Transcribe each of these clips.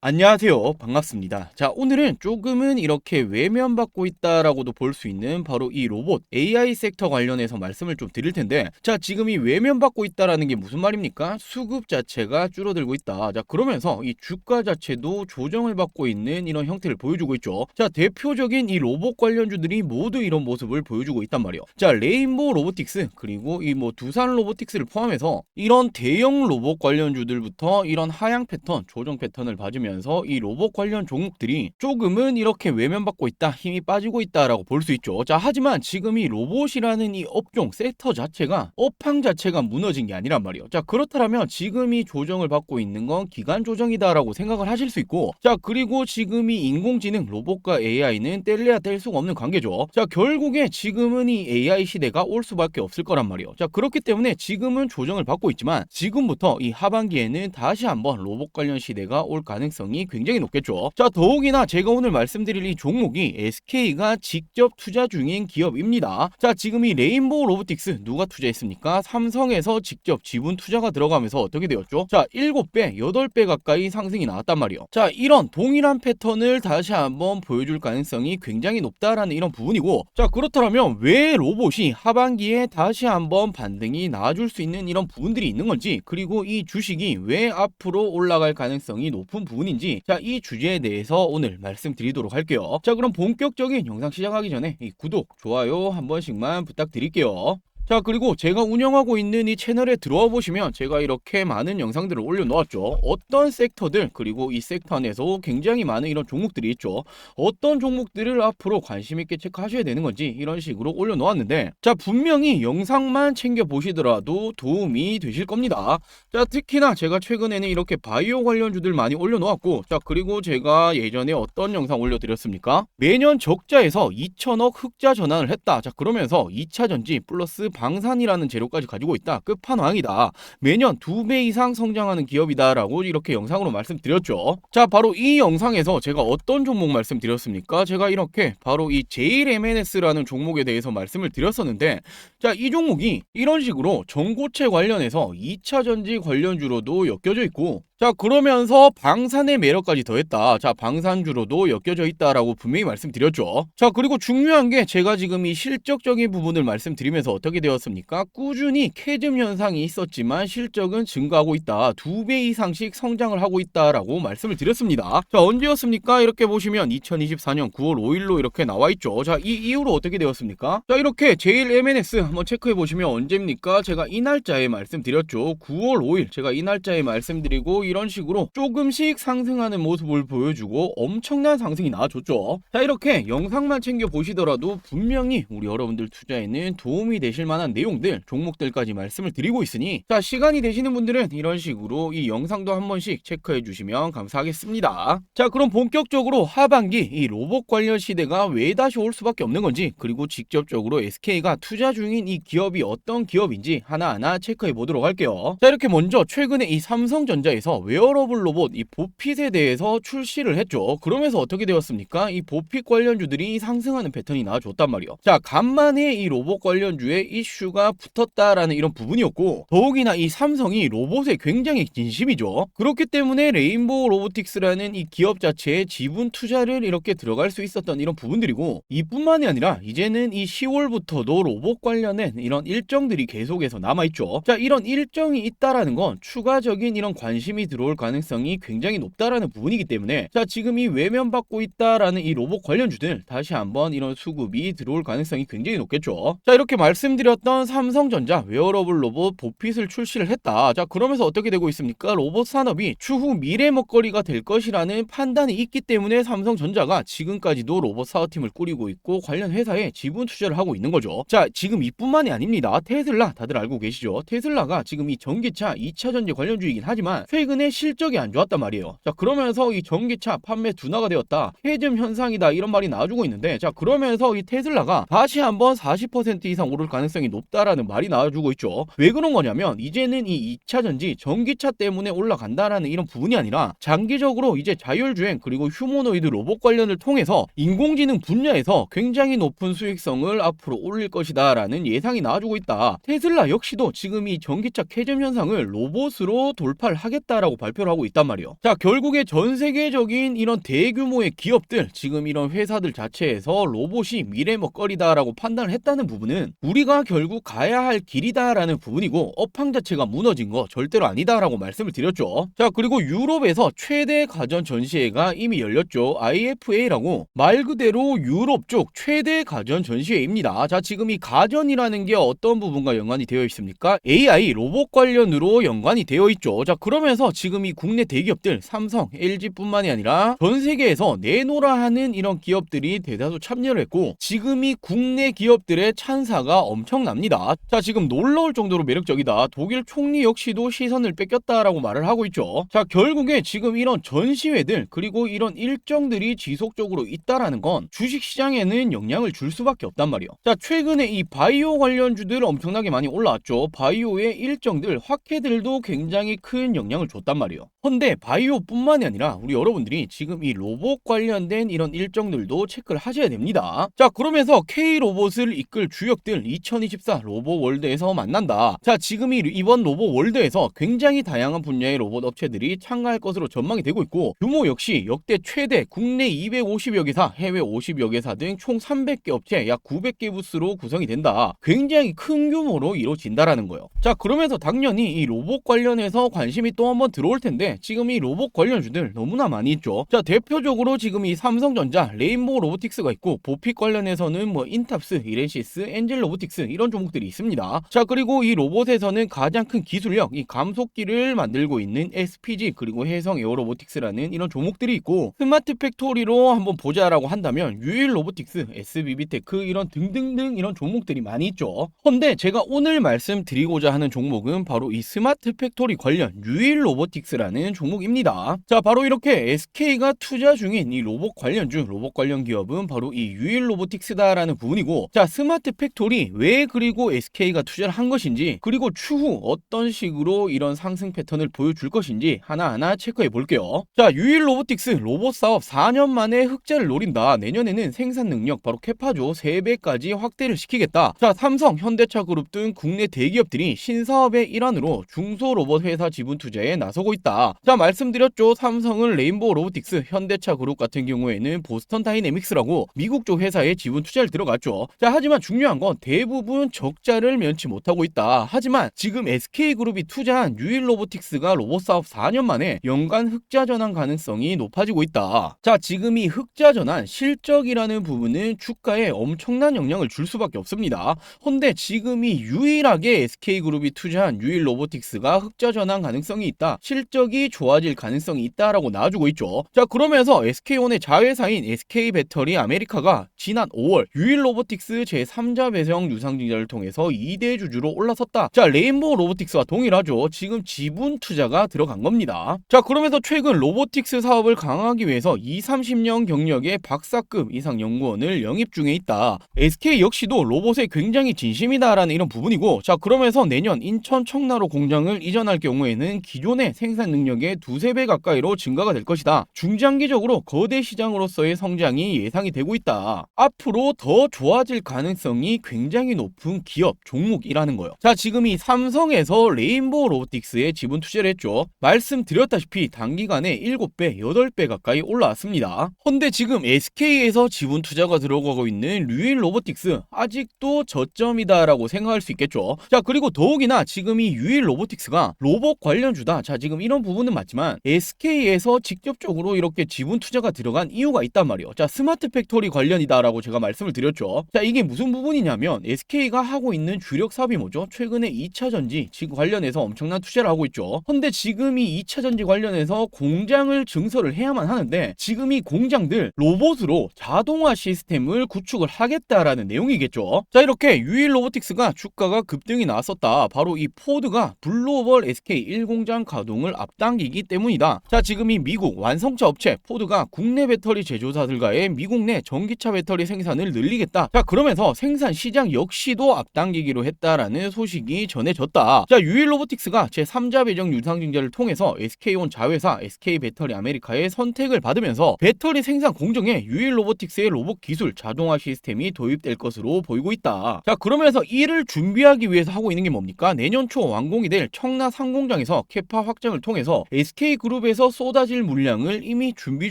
안녕하세요. 반갑습니다. 자, 오늘은 조금은 이렇게 외면받고 있다라고도 볼 수 있는 바로 이 로봇 AI 섹터 관련해서 말씀을 좀 드릴 텐데, 자, 지금 이 외면받고 있다라는 게 무슨 말입니까? 수급 자체가 줄어들고 있다. 자, 그러면서 이 주가 자체도 조정을 받고 있는 이런 형태를 보여주고 있죠. 자, 대표적인 이 로봇 관련주들이 모두 이런 모습을 보여주고 있단 말이에요. 자, 레인보우 로보틱스 그리고 이 두산 로보틱스를 포함해서 이런 대형 로봇 관련주들부터 이런 하향 패턴, 조정 패턴을 봐주면 이 로봇 관련 종목들이 조금은 이렇게 외면받고 있다, 힘이 빠지고 있다라고 볼 수 있죠. 자, 하지만 지금 이 로봇이라는 이 업종 섹터 자체가 업황 자체가 무너진 게 아니란 말이에요. 자, 그렇다면 지금 이 조정을 받고 있는 건 기간 조정이다라고 생각을 하실 수 있고, 자, 그리고 지금 이 인공지능 로봇과 AI는 뗄래야 뗄 수가 없는 관계죠. 자, 결국에 지금은 이 AI 시대가 올 수밖에 없을 거란 말이에요. 자, 그렇기 때문에 지금은 조정을 받고 있지만 지금부터 이 하반기에는 다시 한번 로봇 관련 시대가 올 가능성이 굉장히 높겠죠. 자, 더욱이나 제가 오늘 말씀드릴 이 종목이 SK가 직접 투자 중인 기업입니다. 자, 지금 이 레인보우 로보틱스 누가 투자했습니까? 삼성에서 직접 지분 투자가 들어가면서 어떻게 되었죠? 자, 7배, 8배 가까이 상승이 나왔단 말이에요. 자, 이런 동일한 패턴을 다시 한번 보여줄 가능성이 굉장히 높다라는 이런 부분이고, 자, 그렇다면 왜 로봇이 하반기에 다시 한번 반등이 나와줄 수 있는 이런 부분들이 있는 건지, 그리고 이 주식이 왜 앞으로 올라갈 가능성이 높은 부분인지, 자, 이 주제에 대해서 오늘 말씀드리도록 할게요. 자, 그럼 본격적인 영상 시작하기 전에 이 구독, 좋아요 한 번씩만 부탁드릴게요. 자, 그리고 제가 운영하고 있는 이 채널에 들어와 보시면 제가 이렇게 많은 영상들을 올려놓았죠. 어떤 섹터들, 그리고 이 섹터 안에서 굉장히 많은 이런 종목들이 있죠. 어떤 종목들을 앞으로 관심 있게 체크하셔야 되는 건지 이런 식으로 올려놓았는데, 자, 분명히 영상만 챙겨 보시더라도 도움이 되실 겁니다. 자, 특히나 제가 최근에는 이렇게 바이오 관련주들 많이 올려놓았고, 자, 그리고 제가 예전에 어떤 영상 올려드렸습니까? 매년 적자에서 2천억 흑자 전환을 했다. 자, 그러면서 2차전지 플러스 방산이라는 재료까지 가지고 있다. 끝판왕이다. 매년 2배 이상 성장하는 기업이다라고 이렇게 영상으로 말씀드렸죠. 자, 바로 이 영상에서 제가 어떤 종목 말씀드렸습니까? 제가 이렇게 바로 이 제일MNS라는 종목에 대해서 말씀을 드렸었는데, 자, 이 종목이 이런 식으로 전고체 관련해서 2차전지 관련주로도 엮여져 있고, 자, 그러면서 방산의 매력까지 더했다. 자, 방산주로도 엮여져 있다라고 분명히 말씀드렸죠. 자, 그리고 중요한 게 제가 지금 이 실적적인 부분을 말씀드리면서 어떻게 되었습니까? 꾸준히 캐즘 현상이 있었지만 실적은 증가하고 있다. 2배 이상씩 성장을 하고 있다라고 말씀을 드렸습니다. 자, 언제였습니까? 이렇게 보시면 2024년 9월 5일로 이렇게 나와 있죠. 자, 이 이후로 어떻게 되었습니까? 자, 이렇게 제일MNS 한번 체크해 보시면 언제입니까? 제가 이 날짜에 말씀드렸죠. 9월 5일 제가 이 날짜에 말씀드리고 이런 식으로 조금씩 상승하는 모습을 보여주고 엄청난 상승이 나와줬죠. 자, 이렇게 영상만 챙겨 보시더라도 분명히 우리 여러분들 투자에는 도움이 되실 만한 내용들, 종목들까지 말씀을 드리고 있으니, 자, 시간이 되시는 분들은 이런 식으로 이 영상도 한 번씩 체크해 주시면 감사하겠습니다. 자, 그럼 본격적으로 하반기 이 로봇 관련 시대가 왜 다시 올 수밖에 없는 건지, 그리고 직접적으로 SK가 투자 중인 이 기업이 어떤 기업인지 하나하나 체크해 보도록 할게요. 자, 이렇게 먼저 최근에 이 삼성전자에서 웨어러블 로봇 이 보핏에 대해서 출시를 했죠. 그러면서 어떻게 되었습니까? 이 보핏 관련주들이 상승하는 패턴이 나와줬단 말이에요. 자, 간만에 이 로봇 관련주에 이슈가 붙었다라는 이런 부분이었고, 더욱이나 이 삼성이 로봇에 굉장히 진심이죠. 그렇기 때문에 레인보우 로보틱스라는 이 기업 자체에 지분 투자를 이렇게 들어갈 수 있었던 이런 부분들이고, 이뿐만이 아니라 이제는 이 10월부터도 로봇 관련된 이런 일정들이 계속해서 남아있죠. 자, 이런 일정이 있다라는 건 추가적인 이런 관심이 들어올 가능성이 굉장히 높다라는 부분이기 때문에, 자, 지금 이 외면받고 있다라는 이 로봇 관련주들 다시 한번 이런 수급이 들어올 가능성이 굉장히 높겠죠. 자, 이렇게 말씀드렸던 삼성전자 웨어러블 로봇 보핏을 출시를 했다. 자, 그러면서 어떻게 되고 있습니까? 로봇 산업이 추후 미래 먹거리가 될 것이라는 판단이 있기 때문에 삼성전자가 지금까지도 로봇 사업팀을 꾸리고 있고 관련 회사에 지분 투자를 하고 있는 거죠. 자, 지금 이뿐만이 아닙니다. 테슬라 다들 알고 계시죠? 테슬라가 지금 이 전기차 2차전지 관련주이긴 하지만 최근에 최근에 실적이 안 좋았단 말이에요. 자, 그러면서 이 전기차 판매 둔화가 되었다, 해즘 현상이다, 이런 말이 나와주고 있는데, 자, 그러면서 이 테슬라가 다시 한번 40% 이상 오를 가능성이 높다라는 말이 나와주고 있죠. 왜 그런 거냐면 이제는 이 2차 전지 전기차 때문에 올라간다라는 이런 부분이 아니라 장기적으로 이제 자율주행 그리고 휴머노이드 로봇 관련을 통해서 인공지능 분야에서 굉장히 높은 수익성을 앞으로 올릴 것이다라는 예상이 나와주고 있다. 테슬라 역시도 지금 이 전기차 캐즘 현상을 로봇으로 돌파를 하겠다라고 발표를 하고 있단 말이에요. 자, 결국에 전 세계적인 이런 대규모의 기업들, 지금 이런 회사들 자체에서 로봇이 미래 먹거리다라고 판단을 했다는 부분은 우리가 결국 가야 할 길이다라는 부분이고, 업황 자체가 무너진 거 절대로 아니다라고 말씀을 드렸죠. 자, 그리고 유럽에서 최대 가전 전시회가 이미 열렸죠. IFA라고 말 그대로 유럽 쪽 최대 가전 전시회입니다. 자, 지금 이 가전이라는 게 어떤 부분과 연관이 되어 있습니까? AI 로봇 관련으로 연관이 되어 있죠. 자, 그러면서 지금 이 국내 대기업들 삼성, LG뿐만이 아니라 전 세계에서 내노라 하는 이런 기업들이 대다수 참여를 했고, 지금 이 국내 기업들의 찬사가 엄청납니다. 자, 지금 놀라울 정도로 매력적이다, 독일 총리 역시도 시선을 뺏겼다라고 말을 하고 있죠. 자, 결국에 지금 이런 전시회들 그리고 이런 일정들이 지속적으로 있다라는 건 주식시장에는 영향을 줄 수밖에 없단 말이에요. 자, 최근에 이 바이오 관련주들 엄청나게 많이 올라왔죠. 바이오의 일정들, 화케들도 굉장히 큰 영향을 줬단 말이에요. 근데 바이오뿐만이 아니라 우리 여러분들이 지금 이 로봇 관련된 이런 일정들도 체크를 하셔야 됩니다. 자, 그러면서 K로봇을 이끌 주역들 2024 로봇 월드에서 만난다. 자, 지금 이번 로봇 월드에서 굉장히 다양한 분야의 로봇 업체들이 참가할 것으로 전망이 되고 있고, 규모 역시 역대 최대, 국내 250여 개사, 해외 50여 개사 등 총 300개 업체 약 900개 부스로 구성이 된다. 굉장히 큰 규모로 이루어진다라는 거예요. 자, 그러면서 당연히 이 로봇 관련해서 관심이 또 한번 들어올 텐데, 지금 이 로봇 관련주들 너무나 많이 있죠. 자, 대표적으로 지금 이 삼성전자 레인보우 로보틱스가 있고, 보픽 관련해서는 뭐 인탑스, 이렌시스, 엔젤 로보틱스 이런 종목들이 있습니다. 자, 그리고 이 로봇에서는 가장 큰 기술력, 이 감속기를 만들고 있는 SPG 그리고 해성 에어로보틱스라는 이런 종목들이 있고, 스마트 팩토리로 한번 보자라고 한다면 유일 로보틱스, SBB테크 이런 등등등 이런 종목들이 많이 있죠. 근데 제가 오늘 말씀드리고자 하는 종목은 바로 이 스마트 팩토리 관련 유일 로보틱스라는 종목입니다. 자, 바로 이렇게 SK가 투자 중인 이 로봇 관련주, 로봇 관련 기업은 바로 이 유일 로보틱스다라는 부분이고, 자, 스마트 팩토리 왜 그리고 SK가 투자를 한 것인지, 그리고 추후 어떤 식으로 이런 상승 패턴을 보여줄 것인지 하나하나 체크해 볼게요. 자, 유일 로보틱스 로봇 사업 4년 만에 흑자를 노린다. 내년에는 생산 능력 바로 캐파조 3배까지 확대를 시키겠다. 자, 삼성, 현대차 그룹 등 국내 대기업들이 신사업의 일환으로 중소 로봇 회사 지분 투자에 나서고 있다. 자, 말씀드렸죠. 삼성은 레인보우 로보틱스, 현대차 그룹 같은 경우에는 보스턴 다이내믹스라고 미국 쪽 회사에 지분 투자를 들어갔죠. 자, 하지만 중요한 건 대부분 적자를 면치 못하고 있다. 하지만 지금 SK그룹이 투자한 유일 로보틱스가 로봇 사업 4년 만에 연간 흑자 전환 가능성이 높아지고 있다. 자, 지금 이 흑자 전환 실적이라는 부분은 주가에 엄청난 영향을 줄 수밖에 없습니다. 근데 지금 이 유일하게 SK그룹이 투자한 유일 로보틱스가 흑자 전환 가능성이 있다, 실적이 좋아질 가능성이 있다라고 나와주고 있죠. 자, 그러면서 SK온의 자회사인 SK배터리 아메리카가 지난 5월 유일 로보틱스 제3자 배정 유상증자를 통해서 2대 주주로 올라섰다. 자, 레인보우 로보틱스와 동일하죠. 지금 지분 투자가 들어간 겁니다. 자, 그러면서 최근 로보틱스 사업을 강화하기 위해서 20-30년 경력의 박사급 이상 연구원을 영입 중에 있다. SK 역시도 로봇에 굉장히 진심이다라는 이런 부분이고, 자, 그러면서 내년 인천 청나로 공장을 이전할 경우에는 기존의 생산 능력의 2-3배 가까이로 증가가 될 것이다. 중장기적으로 거대 시장으로서의 성장이 예상이 되고 있다. 앞으로 더 좋아질 가능성이 굉장히 높은 기업 종목이라는 거예요. 자, 지금 이 삼성에서 레인보우 로보틱스에 지분 투자를 했죠. 말씀드렸다시피 단기간에 7배, 8배 가까이 올라왔습니다. 근데 지금 SK에서 지분 투자가 들어가고 있는 유일 로보틱스 아직도 저점이다라고 생각할 수 있겠죠. 자, 그리고 더욱이나 지금 이 유일 로보틱스가 로봇 관련주다. 자, 지금 이런 부분은 맞지만 SK에서 직접적으로 이렇게 지분 투자가 들어간 이유가 있단 말이에요. 자, 스마트 팩토리 관련이다라고 제가 말씀을 드렸죠. 자, 이게 무슨 부분이냐면 SK가 하고 있는 주력 사업이 뭐죠? 최근에 2차 전지 지금 관련해서 엄청난 투자를 하고 있죠. 근데 지금 이 2차 전지 관련해서 공장을 증설을 해야만 하는데, 지금 이 공장들 로봇으로 자동화 시스템을 구축을 하겠다라는 내용이겠죠. 자, 이렇게 유일 로보틱스가 주가가 급등이 나왔었다. 바로 이 포드가 글로벌 SK 1공장 가동 가동을 앞당기기 때문이다. 자, 지금 이 미국 완성차 업체 포드가 국내 배터리 제조사들과의 미국 내 전기차 배터리 생산을 늘리겠다. 자, 그러면서 생산 시장 역시도 앞당기기로 했다라는 소식이 전해졌다. 자, 유일로보틱스가 제3자 배정 유상 증자를 통해서 SK온 자회사 SK배터리 아메리카의 선택을 받으면서 배터리 생산 공정에 유일로보틱스의 로봇 기술 자동화 시스템이 도입될 것으로 보이고 있다. 자, 그러면서 이를 준비하기 위해서 하고 있는 게 뭡니까? 내년 초 완공이 될 청라 상공장에서 캐파 확장을 통해서 SK그룹에서 쏟아질 물량을 이미 준비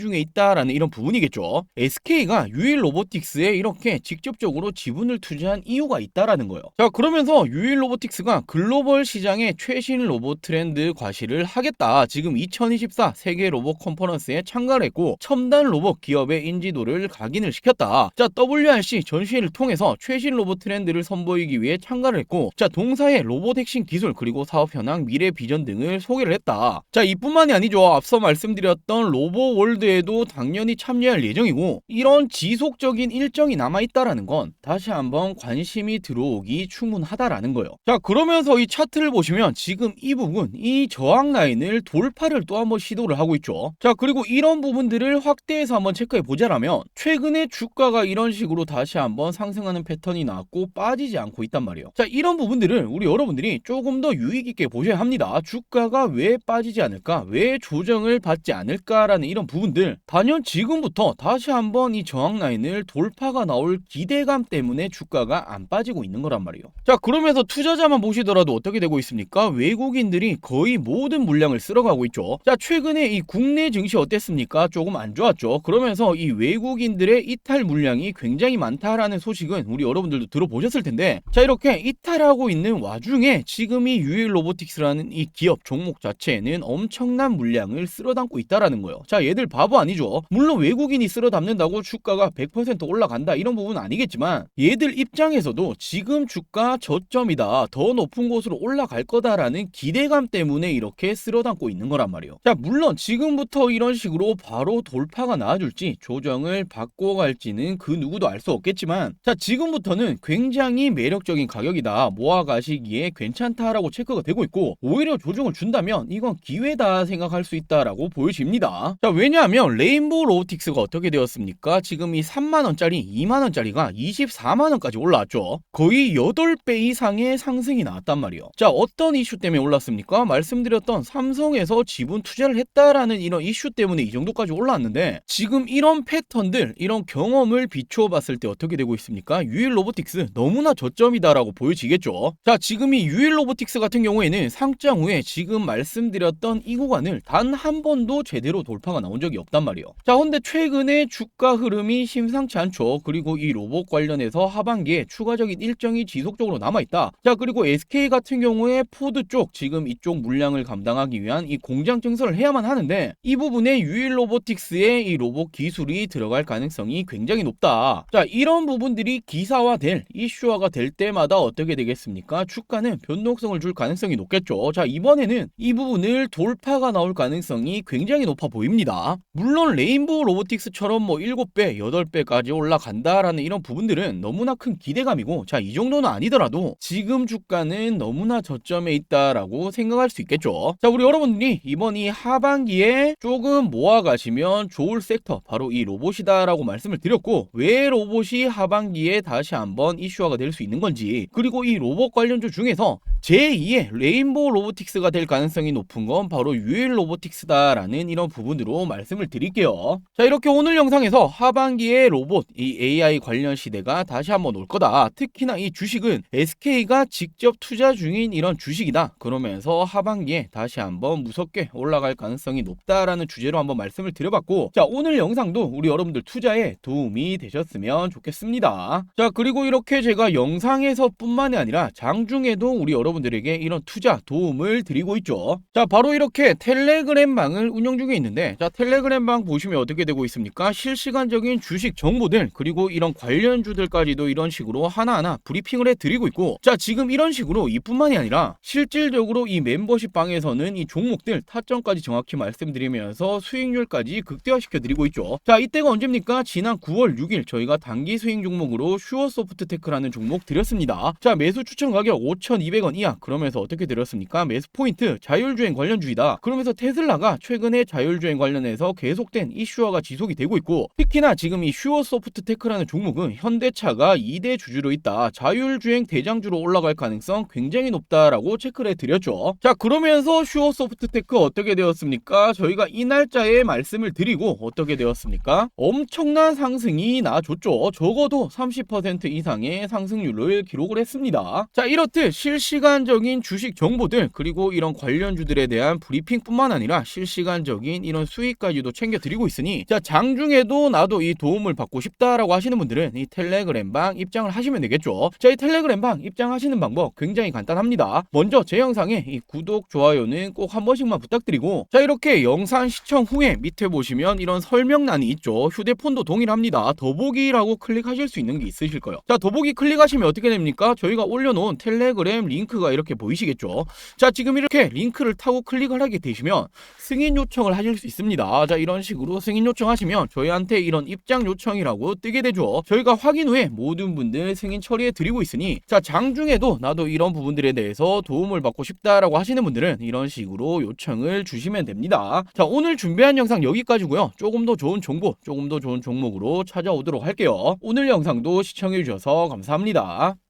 중에 있다라는 이런 부분이겠죠. SK가 유일로보틱스에 이렇게 직접적으로 지분을 투자한 이유가 있다라는 거예요. 자, 그러면서 유일로보틱스가 글로벌 시장의 최신 로봇 트렌드 과시를 하겠다. 지금 2024 세계 로봇 컨퍼런스에 참가를 했고 첨단 로봇 기업의 인지도를 각인을 시켰다. 자, WRC 전시회를 통해서 최신 로봇 트렌드를 선보이기 위해 참가를 했고, 자, 동사의 로봇 핵심 기술 그리고 사업 현황, 미래 비전 등을 소개를 했다. 자, 이뿐만이 아니죠. 앞서 말씀드렸던 로봇 월드에도 당연히 참여할 예정이고, 이런 지속적인 일정이 남아있다라는 건 다시 한번 관심이 들어오기 충분하다라는 거예요. 자, 그러면서 이 차트를 보시면 지금 이 부분, 이 저항 라인을 돌파를 또 한번 시도를 하고 있죠. 자, 그리고 이런 부분들을 확대해서 한번 체크해 보자라면 최근에 주가가 이런 식으로 다시 한번 상승하는 패턴이 나왔고 빠지지 않고 있단 말이에요. 자, 이런 부분들을 우리 여러분들이 조금 더 유의 있게 보셔야 합니다. 주가가 왜 빠지지 않을까? 왜 조정을 받지 않을까라는 이런 부분들, 단연 지금부터 다시 한번 이 저항 라인을 돌파가 나올 기대감 때문에 주가가 안 빠지고 있는 거란 말이에요. 자, 그러면서 투자자만 보시더라도 어떻게 되고 있습니까? 외국인들이 거의 모든 물량을 쓸어가고 있죠. 자, 최근에 이 국내 증시 어땠습니까? 조금 안 좋았죠. 그러면서 이 외국인들의 이탈 물량이 굉장히 많다라는 소식은 우리 여러분들도 들어보셨을 텐데, 자, 이렇게 이탈하고 있는 와중에 지금 이 유일로보틱스라는 이 기업 종목 자체에는 엄청난 물량을 쓸어담고 있다라는 거예요. 자, 얘들 바보 아니죠. 물론 외국인이 쓸어담는다고 주가가 100% 올라간다 이런 부분은 아니겠지만, 얘들 입장에서도 지금 주가 저점이다, 더 높은 곳으로 올라갈 거다라는 기대감 때문에 이렇게 쓸어담고 있는 거란 말이에요. 자, 물론 지금부터 이런 식으로 바로 돌파가 나와줄지 조정을 바꿔갈지는 그 누구도 알 수 없겠지만, 자, 지금부터는 굉장히 매력적인 가격이다, 모아가시기에 괜찮다라고 체크가 되고 있고, 오히려 조정을 준다면 이건 기회다 생각할 수 있다라고 보여집니다. 자, 왜냐하면 레인보우 로보틱스가 어떻게 되었습니까? 지금 이 3만원짜리 2만원짜리가 24만원까지 올라왔죠. 거의 8배 이상의 상승이 나왔단 말이에요. 자, 어떤 이슈 때문에 올랐습니까? 말씀드렸던 삼성에서 지분 투자를 했다라는 이런 이슈 때문에 이 정도까지 올라왔는데, 지금 이런 패턴들, 이런 경험을 비추어 봤을 때 어떻게 되고 있습니까? 유일로보틱스 너무나 저점이다라고 보여지겠죠. 자, 지금 이 유일로보틱스 같은 경우에는 상장 후에 지금 말씀드렸던 이 구간을 단 한 번도 제대로 돌파가 나온 적이 없단 말이에요. 자, 근데 최근에 주가 흐름이 심상치 않죠. 그리고 이 로봇 관련해서 하반기에 추가적인 일정이 지속적으로 남아있다. 자, 그리고 SK 같은 경우에 포드 쪽, 지금 이쪽 물량을 감당하기 위한 이 공장 증설을 해야만 하는데, 이 부분에 유일로보틱스의 이 로봇 기술이 들어갈 가능성이 굉장히 높다. 자, 이런 부분들이 기사화될, 이슈화가 될 때마다 어떻게 되겠습니까? 주가는 변동성을 줄 가능성이 높겠죠. 자, 이번에는 이 부분을 돌파가 나올 가능성이 굉장히 높아 보입니다. 물론 레인보우 로보틱스처럼 뭐 7배, 8배까지 올라간다라는 이런 부분들은 너무나 큰 기대감이고, 자, 이 정도는 아니더라도 지금 주가는 너무나 저점에 있다라고 생각할 수 있겠죠. 자, 우리 여러분들이 이번 이 하반기에 조금 모아가시면 좋을 섹터, 바로 이 로봇이다라고 말씀을 드렸고, 왜 로봇이 하반기에 다시 한번 이슈화가 될 수 있는 건지, 그리고 이 로봇 관련주 중에서 제2의 레인보우 로보틱스가 될 가능성이 높은 건 바로 유일로보틱스다라는 이런 부분으로 말씀을 드릴게요. 자, 이렇게 오늘 영상에서 하반기에 로봇, 이 AI 관련 시대가 다시 한번 올 거다, 특히나 이 주식은 SK가 직접 투자 중인 이런 주식이다, 그러면서 하반기에 다시 한번 무섭게 올라갈 가능성이 높다라는 주제로 한번 말씀을 드려봤고, 자, 오늘 영상도 우리 여러분들 투자에 도움이 되셨으면 좋겠습니다. 자, 그리고 이렇게 제가 영상에서 뿐만이 아니라 장중에도 우리 여러분들에게 이런 투자 도움을 드리고 있죠. 자, 바로 이렇게 텔레그램 방을 운영 중에 있는데, 자, 텔레그램 방 보시면 어떻게 되고 있습니까? 실시간적인 주식 정보들, 그리고 이런 관련주들까지도 이런 식으로 하나하나 브리핑을 해드리고 있고, 자, 지금 이런 식으로 이뿐만이 아니라 실질적으로 이 멤버십 방에서는 이 종목들 타점까지 정확히 말씀드리면서 수익률까지 극대화시켜 드리고 있죠. 자, 이때가 언제입니까? 지난 9월 6일 저희가 단기 수익 종목으로 슈어소프트테크라는 종목 드렸습니다. 자, 매수 추천 가격 5,200원 이하, 뭐냐 그러면서 어떻게 들었습니까? 매수 포인트 자율주행 관련주의다. 그러면서 테슬라가 최근에 자율주행 관련해서 계속된 이슈화가 지속이 되고 있고, 특히나 지금 이 슈어소프트테크라는 종목은 현대차가 2대 주주로 있다. 자율주행 대장주로 올라갈 가능성 굉장히 높다라고 체크를 해드렸죠. 자, 그러면서 슈어소프트테크 어떻게 되었습니까? 저희가 이 날짜에 말씀을 드리고 어떻게 되었습니까? 엄청난 상승이 나줬죠. 적어도 30% 이상의 상승률을 기록을 했습니다. 자, 이렇듯 실시간적인 주식 정보들 그리고 이런 관련주들에 대한 브리핑뿐만 아니라 실시간적인 이런 수익까지도 챙겨드리고 있으니, 자, 장중에도 나도 이 도움을 받고 싶다라고 하시는 분들은 이 텔레그램방 입장을 하시면 되겠죠. 자, 이 텔레그램방 입장하시는 방법 굉장히 간단합니다. 먼저 제 영상에 이 구독, 좋아요는 꼭 한 번씩만 부탁드리고, 자, 이렇게 영상 시청 후에 밑에 보시면 이런 설명란이 있죠. 휴대폰도 동일합니다. 더보기라고 클릭하실 수 있는 게 있으실 거예요. 자, 더보기 클릭하시면 어떻게 됩니까? 저희가 올려놓은 텔레그램 링크가 이렇게 보이시겠죠. 자, 지금 이렇게 링크를 타고 클릭을 하게 되시면 승인 요청을 하실 수 있습니다. 자, 이런 식으로 승인 요청하시면 저희한테 이런 입장 요청이라고 뜨게 되죠. 저희가 확인 후에 모든 분들 승인 처리해 드리고 있으니, 자, 장중에도 나도 이런 부분들에 대해서 도움을 받고 싶다라고 하시는 분들은 이런 식으로 요청을 주시면 됩니다. 자, 오늘 준비한 영상 여기까지고요. 조금 더 좋은 정보, 조금 더 좋은 종목으로 찾아오도록 할게요. 오늘 영상도 시청해 주셔서 감사합니다.